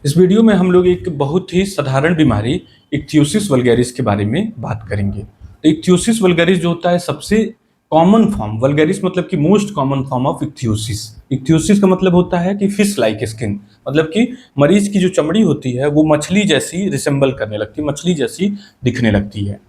इस वीडियो में हम लोग एक बहुत ही साधारण बीमारी इक्थियोसिस वल्गैरिस के बारे में बात करेंगे। तो इक्थियोसिस वल्गैरिस जो होता है सबसे कॉमन फॉर्म, वल्गैरिस मतलब कि most common form of ichthyosis. Ichthyosis का मतलब होता है कि फिश लाइक स्किन, मतलब कि मरीज की जो चमड़ी होती है वो मछली जैसी रिसेंबल करने लगती है, मछली जैसी दिखने लगती है।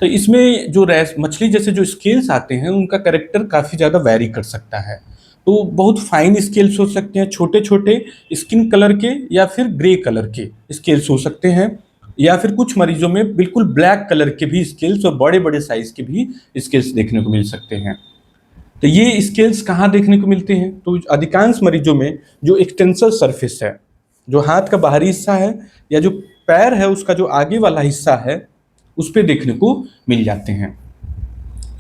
तो इसमें जो मछली जैसे जो स्केल्स आते हैं उनका कैरेक्टर काफ़ी ज़्यादा वैरी कर सकता है। तो बहुत फाइन स्केल्स हो सकते हैं, छोटे छोटे स्किन कलर के या फिर ग्रे कलर के स्केल्स हो सकते हैं, या फिर कुछ मरीजों में बिल्कुल ब्लैक कलर के भी स्केल्स और बड़े बड़े साइज के भी स्केल्स देखने को मिल सकते हैं। तो ये स्केल्स कहाँ देखने को मिलते हैं? तो अधिकांश मरीजों में जो एक्सटेंसर सरफेस है, जो हाथ का बाहरी हिस्सा है या जो पैर है उसका जो आगे वाला हिस्सा है, उस पे देखने को मिल जाते हैं।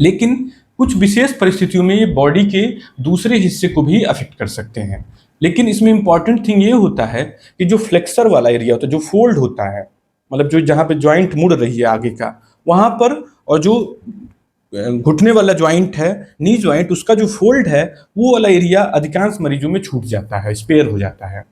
लेकिन कुछ विशेष परिस्थितियों में ये बॉडी के दूसरे हिस्से को भी अफेक्ट कर सकते हैं। लेकिन इसमें इंपॉर्टेंट थिंग ये होता है कि जो फ्लेक्सर वाला एरिया होता है, जो फोल्ड होता है, मतलब जो जहाँ पे जॉइंट मुड़ रही है आगे का, वहाँ पर, और जो घुटने वाला जॉइंट है, नी जॉइंट, उसका जो फोल्ड है वो वाला एरिया अधिकांश मरीजों में छूट जाता है, स्पेयर हो जाता है।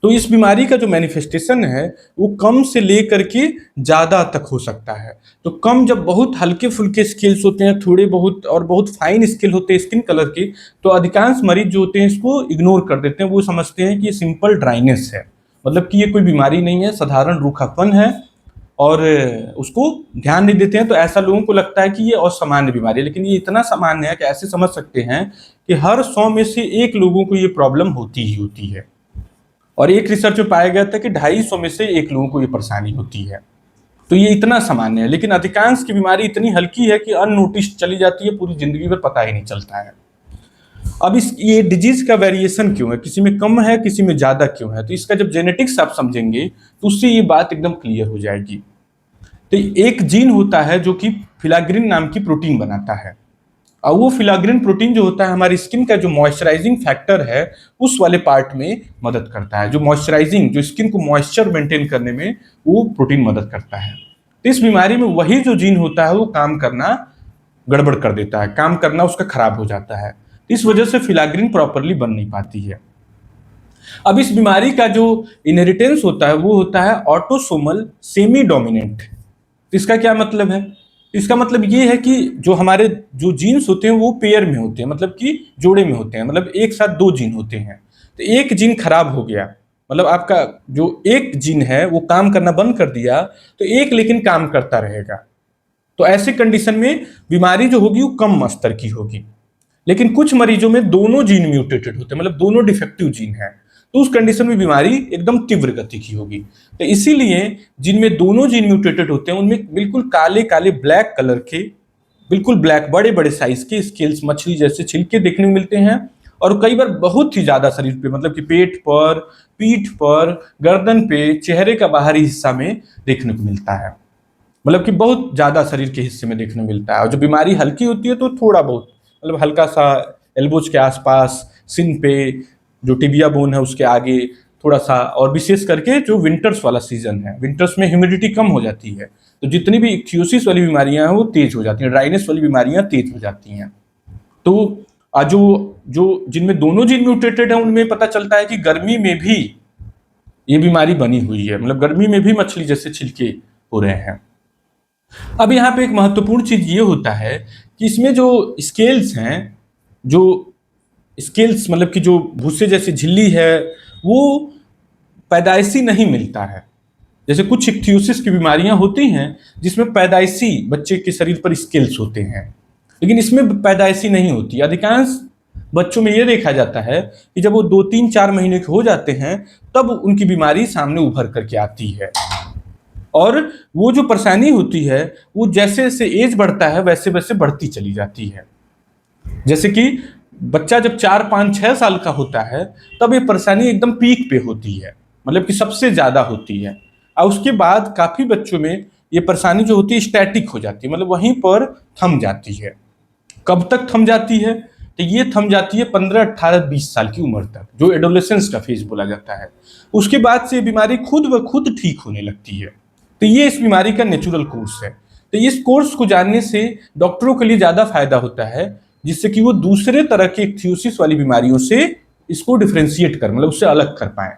तो इस बीमारी का जो मैनिफेस्टेशन है वो कम से लेकर के ज़्यादा तक हो सकता है। तो कम जब बहुत हल्के फुल्के स्केल्स होते हैं, थोड़े बहुत, और बहुत फाइन स्केल होते हैं स्किन कलर के, तो अधिकांश मरीज जो होते हैं इसको इग्नोर कर देते हैं। वो समझते हैं कि ये सिंपल ड्राइनेस है, मतलब कि ये कोई बीमारी नहीं है, साधारण रूखापन है, और उसको ध्यान नहीं देते हैं। तो ऐसा लोगों को लगता है कि ये असामान्य बीमारी है, लेकिन ये इतना सामान्य है कि ऐसे समझ सकते हैं कि हर 100 में से एक लोगों को ये प्रॉब्लम होती ही होती है। और एक रिसर्च में पाया गया था कि 250 में से एक लोगों को ये परेशानी होती है। तो ये इतना सामान्य है, लेकिन अधिकांश की बीमारी इतनी हल्की है कि अननोटिस चली जाती है, पूरी जिंदगी भर पता ही नहीं चलता है। अब ये डिजीज का वेरिएशन क्यों है, किसी में कम है किसी में ज्यादा क्यों है? तो इसका जब जेनेटिक्स आप समझेंगे तो उससे ये बात एकदम क्लियर हो जाएगी। तो एक जीन होता है जो कि फिलाग्रिन नाम की प्रोटीन बनाता है, और वो फिलाग्रिन प्रोटीन जो होता है हमारी स्किन का जो मॉइस्चराइजिंग फैक्टर है उस वाले पार्ट में मदद करता है। जो मॉइस्चराइजिंग, जो स्किन को मॉइस्चर मेंटेन करने में वो प्रोटीन मदद करता है। तो इस बीमारी में वही जो जीन होता है वो काम करना गड़बड़ कर देता है, काम करना उसका खराब हो जाता है। इस वजह से फिलाग्रिन प्रॉपरली बन नहीं पाती है। अब इस बीमारी का जो इनहेरिटेंस होता है वो होता है ऑटोसोमल सेमी डोमिनेंट। इसका क्या मतलब है? इसका मतलब ये है कि जो हमारे जो जीन्स होते हैं वो पेयर में होते हैं, मतलब कि जोड़े में होते हैं, मतलब एक साथ दो जीन होते हैं। तो एक जीन खराब हो गया, मतलब आपका जो एक जीन है वो काम करना बंद कर दिया, तो एक लेकिन काम करता रहेगा। तो ऐसे कंडीशन में बीमारी जो होगी वो कम स्तर की होगी। लेकिन कुछ मरीजों में दोनों जीन म्यूटेटेड होते हैं, मतलब दोनों डिफेक्टिव जीन है, तो उस कंडीशन में बीमारी एकदम तीव्र गति की होगी। तो इसीलिए जिनमें दोनों जीन म्यूटेटेड होते हैं उनमें बिल्कुल काले काले ब्लैक कलर के, बिल्कुल ब्लैक बड़े बड़े साइज के स्केल्स, मछली जैसे छिलके देखने को मिलते हैं। और कई बार बहुत ही ज्यादा शरीर पे, मतलब कि पेट पर, पीठ पर, गर्दन पे, चेहरे का बाहरी हिस्सा में देखने को मिलता है, मतलब कि बहुत ज्यादा शरीर के हिस्से में देखने को मिलता है। और जो बीमारी हल्की होती है तो थोड़ा बहुत, मतलब हल्का सा एल्बोज के आसपास, सिन पे, जो टिबिया बोन है उसके आगे थोड़ा सा, और विशेष करके जो विंटर्स वाला सीजन है, विंटर्स में ह्यूमिडिटी कम हो जाती है, तो जितनी भी इक्थियोसिस वाली बीमारियां हैं वो तेज हो जाती हैं, ड्राइनेस वाली बीमारियां तेज हो जाती हैं। तो जो जो जिनमें दोनों जीन म्यूटेटेड है उनमें पता चलता है कि गर्मी में भी ये बीमारी बनी हुई है, मतलब गर्मी में भी मछली जैसे छिलके हो रहे हैं। अब यहाँ पे एक महत्वपूर्ण चीज ये होता है कि इसमें जो स्केल्स हैं, जो स्केल्स मतलब कि जो भूसे जैसी झिल्ली है, वो पैदाइशी नहीं मिलता है। जैसे कुछ इक्थियोसिस की बीमारियां होती हैं जिसमें पैदाइशी बच्चे के शरीर पर स्केल्स होते हैं, लेकिन इसमें पैदाइशी नहीं होती। अधिकांश बच्चों में यह देखा जाता है कि जब वो 2-3-4 महीने के हो जाते हैं तब उनकी बीमारी सामने उभर करके आती है। और वो जो परेशानी होती है वो जैसे जैसे एज बढ़ता है वैसे वैसे बढ़ती चली जाती है। जैसे कि बच्चा जब 4-5-6 साल का होता है तब ये परेशानी एकदम पीक पे होती है, मतलब कि सबसे ज्यादा होती है। और उसके बाद काफी बच्चों में ये परेशानी जो होती है स्टैटिक हो जाती है, मतलब वहीं पर थम जाती है। कब तक थम जाती है? तो ये थम जाती है 15-18-20 साल की उम्र तक, जो एडोलेसेंस का फेज बोला जाता है। उसके बाद से ये बीमारी खुद ब खुद ठीक होने लगती है। तो ये इस बीमारी का नेचुरल कोर्स है। तो इस कोर्स को जानने से डॉक्टरों के लिए ज्यादा फायदा होता है, जिससे कि वो दूसरे तरह की इक्थियोसिस वाली बीमारियों से इसको डिफ्रेंशिएट कर, मतलब उससे अलग कर पाए।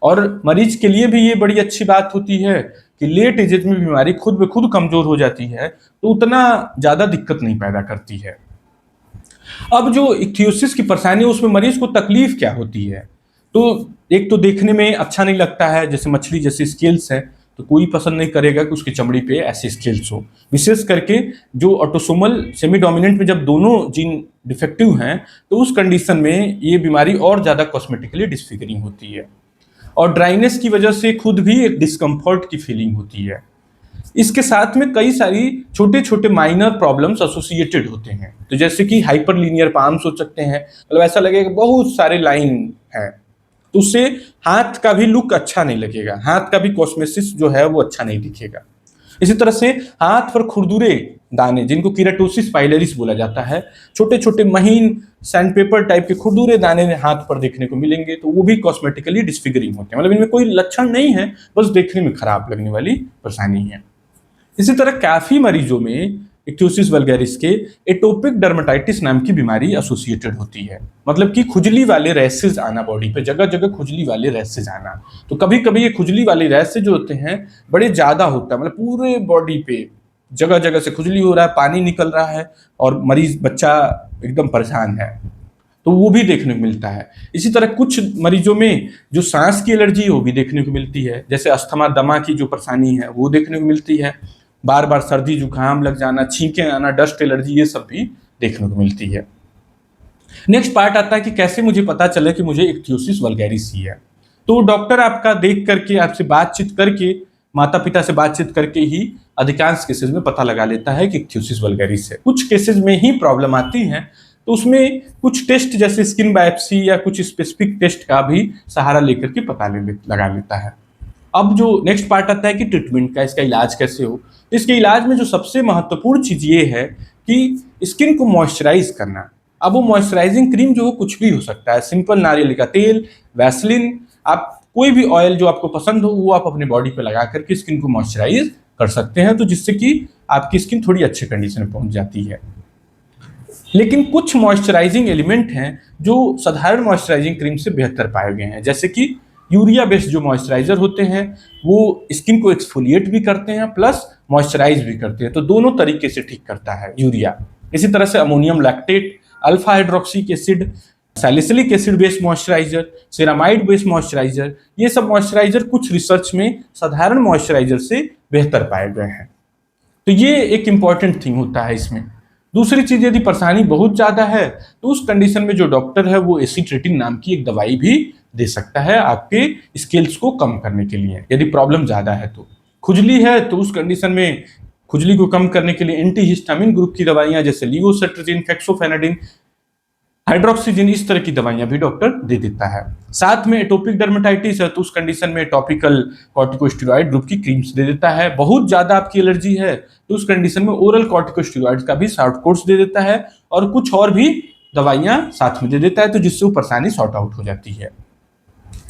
और मरीज के लिए भी ये बड़ी अच्छी बात होती है कि लेट एजेज में बीमारी खुद ब खुद कमजोर हो जाती है, तो उतना ज्यादा दिक्कत नहीं पैदा करती है। अब जो इक्थियोसिस की परेशानी है उसमें मरीज को तकलीफ क्या होती है? तो एक तो देखने में अच्छा नहीं लगता है, जैसे मछली जैसे स्केल्स है, तो कोई पसंद नहीं करेगा कि उसकी चमड़ी पे ऐसे स्केल्स हो। विशेष करके जो ऑटोसोमल सेमी डोमिनेंट में जब दोनों जीन डिफेक्टिव हैं, तो उस कंडीशन में ये बीमारी और ज्यादा कॉस्मेटिकली डिसफिगरिंग होती है। और ड्राइनेस की वजह से खुद भी एक डिस्कम्फर्ट की फीलिंग होती है। इसके साथ में कई सारी छोटे छोटे माइनर प्रॉब्लम्स एसोसिएटेड होते हैं, तो जैसे कि हाइपरलीनियर पाम सोच सकते हैं, मतलब ऐसा लगेगा बहुत सारे लाइन है, तो उससे हाथ का भी लुक अच्छा नहीं लगेगा, हाथ का भी कॉस्मेसिस जो है वो अच्छा नहीं दिखेगा। इसी तरह से हाथ पर खुरदुरे दाने, जिनको कीराटोसिस पाइलरिस बोला जाता है, छोटे छोटे महीन सैंडपेपर टाइप के खुरदुरे दाने हाथ पर देखने को मिलेंगे, तो वो भी कॉस्मेटिकली डिसफिगरिंग होते हैं। मतलब इनमें कोई लक्षण नहीं है, बस देखने में खराब लगने वाली परेशानी है। इसी तरह काफी मरीजों में इक्थ्योसिस वल्गैरिस के एटोपिक डर्मेटाइटिस नाम की बीमारी एसोसिएटेड होती है, मतलब कि खुजली वाले रैसेज आना, बॉडी पे जगह जगह खुजली वाले रैसेज आना। तो कभी कभी ये खुजली वाले रैसेज जो होते हैं बड़े ज्यादा होता है, मतलब पूरे बॉडी पे जगह जगह से खुजली हो रहा है, पानी निकल रहा है और मरीज बच्चा एकदम परेशान है, तो वो भी देखने को मिलता है। इसी तरह कुछ मरीजों में जो सांस की एलर्जी है वो भी देखने को मिलती है, जैसे अस्थमा दमा की जो परेशानी है वो देखने को मिलती है। बार बार सर्दी जुकाम लग जाना, छींके आना, डस्ट एलर्जी, ये सब भी देखने को मिलती है। नेक्स्ट पार्ट आता है कि कैसे मुझे पता चले कि मुझे इक्थियोसिस वल्गैरिस ही है। तो डॉक्टर आपका देख करके, आपसे बातचीत करके, माता पिता से बातचीत करके ही अधिकांश केसेस में पता लगा लेता है कि इक्थियोसिस वल्गैरिस है। कुछ केसेस में ही प्रॉब्लम आती है, तो उसमें कुछ टेस्ट जैसे स्किन बायोप्सी या कुछ स्पेसिफिक टेस्ट का भी सहारा लेकर के पता लगा लेता है। अब जो नेक्स्ट पार्ट आता है कि ट्रीटमेंट का, इसका इलाज कैसे हो। इसके इलाज में जो सबसे महत्वपूर्ण चीज ये है कि स्किन को मॉइस्चराइज करना। अब वो मॉइस्चराइजिंग क्रीम जो हो कुछ भी हो सकता है, सिंपल नारियल का तेल, वैसलिन, आप कोई भी ऑयल जो आपको पसंद हो वो आप अपने बॉडी पे लगा करके स्किन को मॉइस्चराइज कर सकते हैं, तो जिससे कि आपकी स्किन थोड़ी अच्छे कंडीशन में पहुंच जाती है। लेकिन कुछ मॉइस्चराइजिंग एलिमेंट हैं जो साधारण मॉइस्चराइजिंग क्रीम से बेहतर पाए गए हैं, जैसे कि यूरिया बेस्ड जो मॉइस्चराइजर होते हैं वो स्किन को एक्सफोलिएट भी करते हैं प्लस मॉइस्चराइज भी करते हैं, तो दोनों तरीके से ठीक करता है यूरिया। इसी तरह से ammonium lactate, alpha hydroxy acid, salicylic acid based moisturiser, ceramide based moisturiser, ये सब मॉइस्चराइजर कुछ रिसर्च में साधारण मॉइस्चराइजर से बेहतर पाए गए हैं। तो ये एक इंपॉर्टेंट थिंग होता है इसमें। दूसरी चीज, यदि परेशानी बहुत ज्यादा है तो उस कंडीशन में जो डॉक्टर है वो एसीट्रेटिन नाम की एक दवाई भी दे सकता है आपके स्केल्स को कम करने के लिए, यदि प्रॉब्लम ज्यादा है। तो खुजली है तो उस कंडीशन में खुजली को कम करने के लिए एंटीहिस्टामिन ग्रुप की दवाइयां जैसे लिवोसेट्रिजिन, फेक्सोफेनाडिन, हाइड्रोक्सीजिन, इस तरह की दवाइयां भी डॉक्टर दे देता है। साथ में एटोपिक डर्मेटाइटिस है तो उस कंडीशन में टॉपिकल कॉर्टिकोस्टेरॉइड ग्रुप की क्रीम्स दे देता है। बहुत ज्यादा आपकी एलर्जी है तो उस कंडीशन में ओरल कॉर्टिकोस्टेरॉइड का भी शॉर्ट कोर्स दे देता है और कुछ और भी दवाइयां साथ में दे देता है, तो जिससे वो परेशानी सॉर्ट आउट हो जाती है।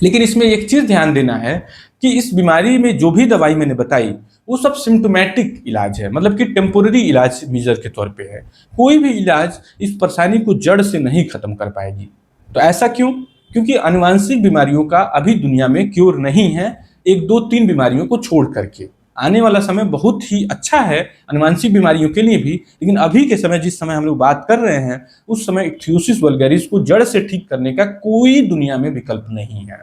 लेकिन इसमें एक चीज ध्यान देना है कि इस बीमारी में जो भी दवाई मैंने बताई वो सब सिम्टोमेटिक इलाज है, मतलब कि टेम्पोररी इलाज मेजर के तौर पे है। कोई भी इलाज इस परेशानी को जड़ से नहीं खत्म कर पाएगी। तो ऐसा क्यों? क्योंकि आनुवंशिक बीमारियों का अभी दुनिया में क्योर नहीं है, एक दो तीन बीमारियों को छोड़ करके। आने वाला समय बहुत ही अच्छा है आनुवंशिक बीमारियों के लिए भी, लेकिन अभी के समय जिस समय हम लोग बात कर रहे हैं उस समय इक्थियोसिस वल्गैरिस को जड़ से ठीक करने का कोई दुनिया में विकल्प नहीं है।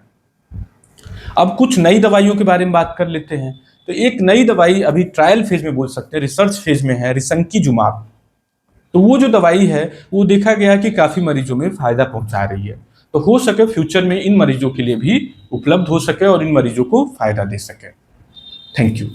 अब कुछ नई दवाइयों के बारे में बात कर लेते हैं। तो एक नई दवाई अभी ट्रायल फेज में बोल सकते हैं, रिसर्च फेज में है, रिसंकीजुमाब। तो वो जो दवाई है वो देखा गया कि काफी मरीजों में फायदा पहुंचा रही है, तो हो सके फ्यूचर में इन मरीजों के लिए भी उपलब्ध हो सके और इन मरीजों को फायदा दे सके। Thank you.